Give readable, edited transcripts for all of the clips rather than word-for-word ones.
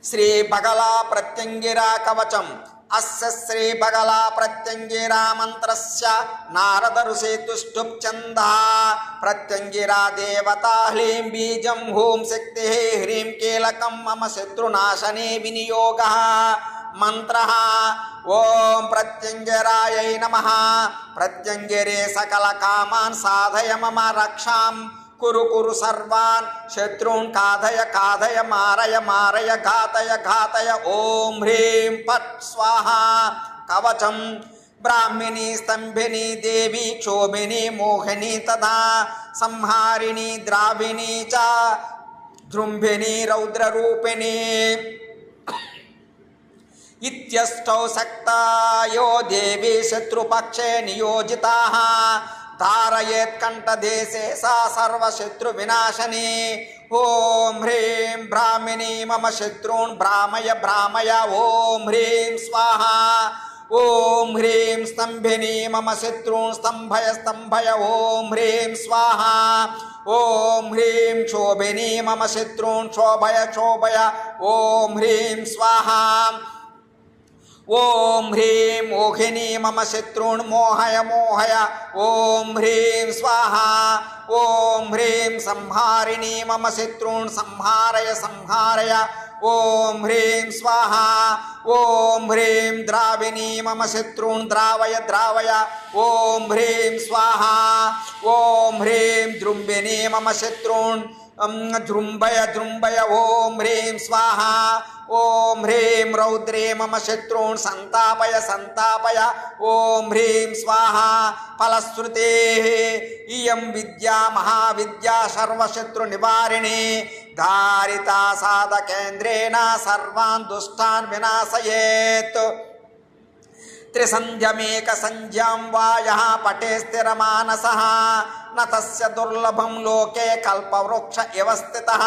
శ్రీ బగలా ప్రత్యంగిరా కవచం అస్య శ్రీ బగలా ప్రత్యంగిరా మంత్రస్య నారద ఋషి తుష్టుప్ఛందః ప్రత్యంగిరా దేవతా హ్లీం బీజం హూం శక్తి హ్రీం కీలకం మమ శత్రునాశనే వినియోగః మంత్రః ఓం ప్రత్యంగిరాయై నమః ప్రత్యంగిరే సకల కామాన్ సాధయ మమ రక్షాం కురు కురు సర్వాన్ శత్రూన్ కాధయ కాధయ మారయ మారయ ఘాతయ ఘాతయ ఓం హ్రీం ఫట్ స్వాహా కవచం బ్రాహ్మిణీ స్తంభిని దేవి క్షోభిని మోహిని తదా సంహారిణి ద్రావిణి చ దృంభిని రౌద్రరూపిణి ఇత్యష్టౌ శక్తాయో దేవి శత్రుపక్షే నియోజితాః ధారయేత్ కంఠదేశే సా సర్వశత్రు వినాశని ఓం హ్రీం బ్రాహ్మిణి మమ శత్రూన్ భ్రామయ భ్రామయ ఓం హ్రీం స్వాహా ఓం హ్రీం స్తంభిని మమ శత్రూన్ స్తంభయ స్తంభయ ఓం హ్రీం స్వాహా ఓం హ్రీం క్షోభిని మమ శత్రూన్ క్షోభయ క్షోభయ ఓం హ్రీం స్వాహా ఓం హ్రీం మోహిని మమ శత్రూన్ మోహయ మోహయ ఓం హ్రీం స్వాహా ఓం హ్రీం సంహారిణి మమ శత్రూన్ సంహారయ సంహారయ ఓం హ్రీం స్వాహా ఓం హ్రీం ద్రావిణి మమ శత్రూన్ ద్రావయ ద్రావయ ఓం హ్రీం స్వాహా ఓం హ్రీం ద్రుంభిని మమ శత్రూన్ ద్రుంభయ ద్రుంభయ ఓం హ్రీం స్వాహా ఓం హ్రీం రౌద్రే మమ శత్రూన్ సంతాపయ సంతాపయ ఓం హ్రీం స్వాహా ఫలశ్రుతే ఇయం విద్యా మహావిద్యా సర్వశత్రు నివారిణి ధారితా సాధకేంద్రేణ సర్వాన్ దుష్టాన్ వినాశయేత్ త్రిసంధ్యమేక సంధ్యాం వా యః పఠే స్థిరమానసః న తస్య దుర్లభం లోకే కల్పవృక్ష ఇవ స్థితః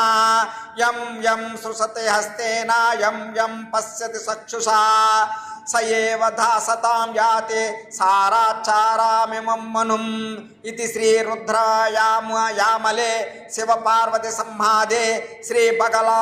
యం యం సృశతే హస్తేన యం యం పశ్యతి చక్షుషా స ఏవ దాసతాం యాతి సారాచారామిమం మనుం ఇది శ్రీ రుద్రయామలే శివ పార్వతి సంహాదే శ్రీ బగలా